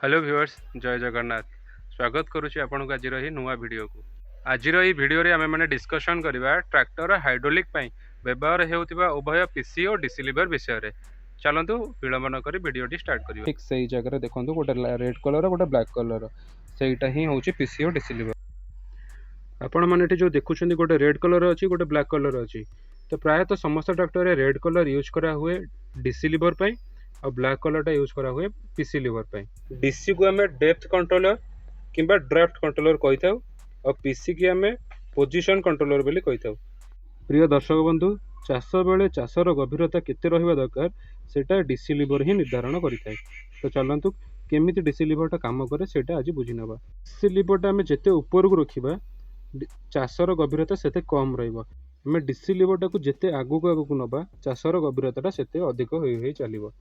Hello viewers, जय जगन्नाथ। स्वागत करुच्ची आपन को आज नुआ वीडियो को। आज वीडियो रे आमे माने डिस्कशन करबा ट्रैक्टर हाइड्रोलिक पई व्यवहार हेउतिबा उभय पीसी और डीसी लीवर विषय रे। चलंतु विलंब न करी वीडियोटी स्टार्ट करियो। ठीक सही जगह रे देखंतु गोटे रेड कलर गोटे ब्लैक कलर सेटा ही होउची पीसी और डीसी लीवर। आपण माने जो देखुछंदी गोटे रेड कलर अछि गोटे ब्लैक कलर अछि। तो प्रायतः समस्त ट्रैक्टर रे रेड कलर यूज करा हुए डीसी लीवर पई और ब्लैक कलर टा यूज करा हुए पीसी लीवर पई। डीसी को हमें डेप्थ कंट्रोलर किंबा ड्राफ्ट कंट्रोलर कहि थाउ और पीसी की हमें पोजीशन कंट्रोलर बोली कहि थाउ। प्रिय दर्शक बंधु, चाष बेले चाषर गभीरता केते रहिबा दरकार सेटा डीसी लीवर ही निर्धारण करिथाय। तो चलंतु केमिति डीसी लीवर काम करे सेटा आज बुझी नबा। डीसी लीवर हमें जेते ऊपर को रखिबा चाषर गभीरता सेते कम रहिबा। हमें डीसी लीवर को जेते आगु को नबा चाषर गभीरता सेते अधिक होई चलिबो।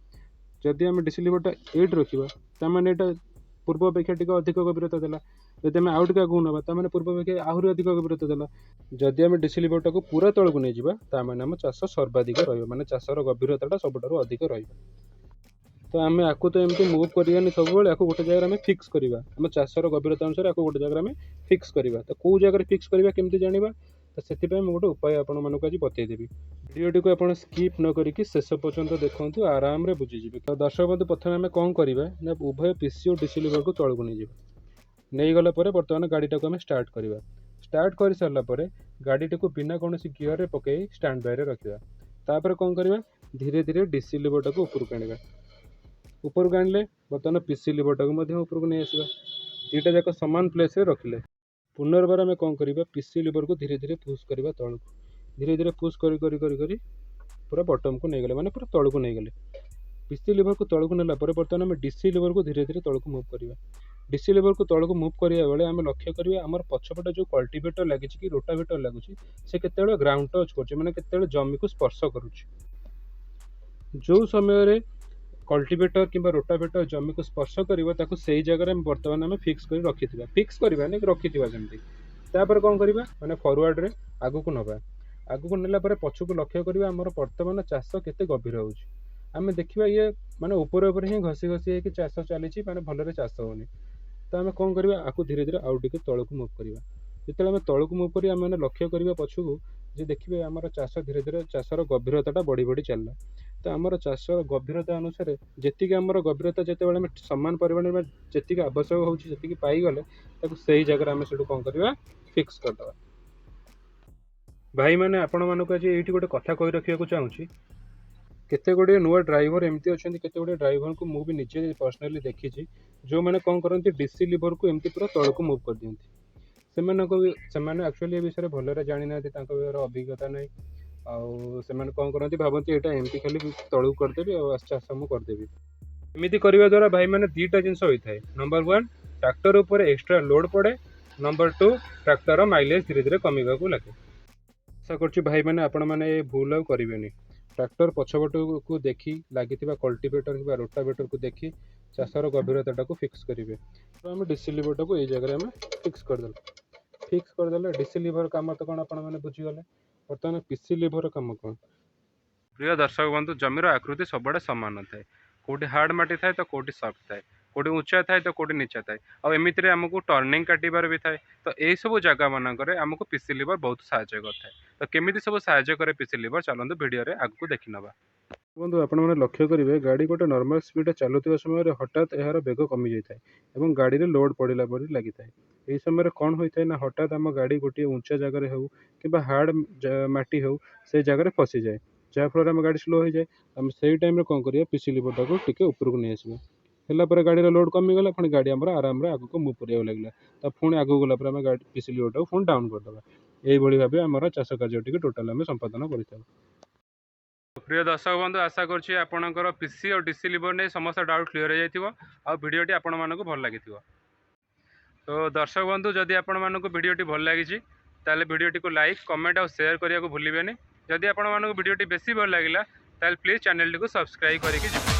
जदि आम डीसी लीवर 8 रखा ताने यहाँ पूर्व अपेक्षा टी अधिक गभीरता देला। जदि आम आउट का नवा ताने पूर्व अपेक्षा आहरी अधिक गभीरता देला। जदि आम डीसी लीवर को पूरा तल को नहीं जावा ताने आम चाष सर्वाधिक रही चाषर गभीरता सबुठ अधिक रही। तो आम आपको तो एमती मुव करानी सब गोटे जगह फिक्स करवा आम चाषर गभीरता अनुसार आपको गोटे जगह फिक्स करवा। तो कौ जगह फिक्स करवा केमती जाना तो से गोटे उपाय आपण मानक आज बतईदेवी। वीडियो को आप स्किप न करी शेष पर्यंत देखु आराम से बुझीजे। तो दर्शक बंधु प्रथम आम कौन करवा ना उभय पीसी और डीसी लीवर को तौक नहीं नहीं गला बर्तमान गाड़ी को आम स्टार्ट करवा। स्टार्ट कर सारापर गाड़ी को बिना कौन गियर पकई स्टैंड बाय रखा। तापर कौन करवा धीरे धीरे डीसी लीवर को ऊपर आने ऊपर को आने बर्तमान पीसी लीवर को ऊपर को नहीं आसवा। दुईटा जाक सामान प्लेस रखिले पुनर्बार आम कौन करवा पीसी लीवर को धीरे धीरे पुश करवा तौक धीरे धीरे पुश करी पूरा बटम को नहीं गले माने पूरा तौक नहीं गले। पीसी लीवर को तौक नेला बर्तमान आम डीसी लीवर को धीरे धीरे तौक मुव करवा। डीसी लीवर को तौक मुव करा बेले आम लक्ष्य करिया आमर पछपटे जो कल्टीवेटर लगी कि रोटावेटर लगुच से केते ग्राउंड टच कर माने केते जमी को स्पर्श करुच्ची। जो समय कल्टीवेटर किंबा रोटावेटर जमी को स्पर्श कर से जगह बर्तमान आम फिक्स कर रखी फिक्स करवा नहीं रखी जमी। तापर कौन करवा माने फॉरवर्ड रे आगु को नवा आगु को नेला पछ को लक्ष्य करवा आमर बर्तमान चाष केते गभीर होउची। आम देखा ये माने ऊपर ऊपर ही घसी घसी चाष चली माने भलरे चाष होनी। तो आम कौन करवा आपको धीरे धीरे आउ टे तौक मुव करवा। जो आम तौक मुव कर आम लक्ष्य करवा पछू जे देखिए आमर चाष धीरे धीरे चाषर गभीरता बढ़ी बढ़ी चलला। तो आमर चाष गभीरता अनुसार जी आमर गभीरता जिते सामान परिमाण में जी आवश्यक होती पाईगले से जगह आम से कौन करवा फिक्स करदे। भाई मैंने आपण मानक आज ये गोटे कथा कही रखा चाहूँगी केते गुड़े नुआ ड्राइवर एमती अच्छा केते गुड़े ड्राइवर को मुझे निजे पर्सनाली देखी जो मैंने कौन करती डीसी लीवर को एमती पूरा तौक को मुव कर दिखती से एक्चुअली ये विषय भलरे जानी ना अभिज्ञता ना आउ कौन करती भावती यहाँ एमती खाली तौक करदेवी आस करदेवी। एमती करने द्वारा भाई मैंने दुईटा जिन होता है। नंबर 1 ट्रैक्टर उपर एक्स्ट्रा लोड पड़े। नंबर 2 ट्रैक्टर माइलेज धीरे धीरे कमिबा को लगे। आशा कर भाई मैंने आपण मैंने भूल आउ करेंगे। ट्रैक्टर पछपट को देखी लगी कल्टीवेटर कि रोटावेटर को देखी चाषर गभीरता को फिक्स करेंगे। तो आम डीसी लीवर को ये जगह आम फिक्स करदे डीसी लीवर कम तो कौन आपने बुझीगले। बर्तमान पीसी लीवर कम कौन। प्रिय दर्शक बंधु, जमीर आकृति सब सामान थाए। कौटी हार्ड मटी थाए तो कौटी सॉफ्ट थाए, कौटी ऊंचा थाए तो कौटी नीचा थाए। आमती आमको टर्निंग काटिबार भी थाए। तो यही सब जगह मानक आमको पीसी लीवर बहुत साहाय्य करता। तो केमिति सब साहाय्य करे पीसी लीवर चलते वीडियो रे आगको देखि नबा। बंधु आपण मैंने लक्ष्य करेंगे गाड़ी गोटे नॉर्मल स्पीड चलुवा समय हठात यार बेग कमी जाए और गाड़ी में लोड पड़ा पड़ी लगी था। यही समय कौन होता है ना हठात आम गाड़ी गोटे ऊंचा जगह हो कि हार्ड माटी हो से जगह फसी जाए जहाँफल आम गाड़ी स्लो हो जाए। आम से टाइम कौन कर पीसी लीवर को टिके ऊपर को नहीं आसवा गाड़ी लोड कमीगला पुणी गाड़ी आम आराम आगे मुव कर लगे। तो पुणी आगे गला आम गाड़ी पीसी लीवर को पुणी डाउन करदे। यही भाव आम चाष कार्य टोटाल आम संपादन कर। प्रिय दर्शक बंधु, आशा करुँची आपणकर पीसी और डीसी लीवर नहीं समस्त डाउट क्लीयर हो जाए वीडियोटी आपण मानक भल लगी। तो दर्शक बंधु, जदि आपण मानक वीडियोटी भल लगी ताले वीडियोटी को लाइक कमेंट और शेयर करने को भूलिए। जदि आपण मानक वीडियोटी बेसी भल लगिला ताले प्लीज चैनल को सब्सक्राइब करके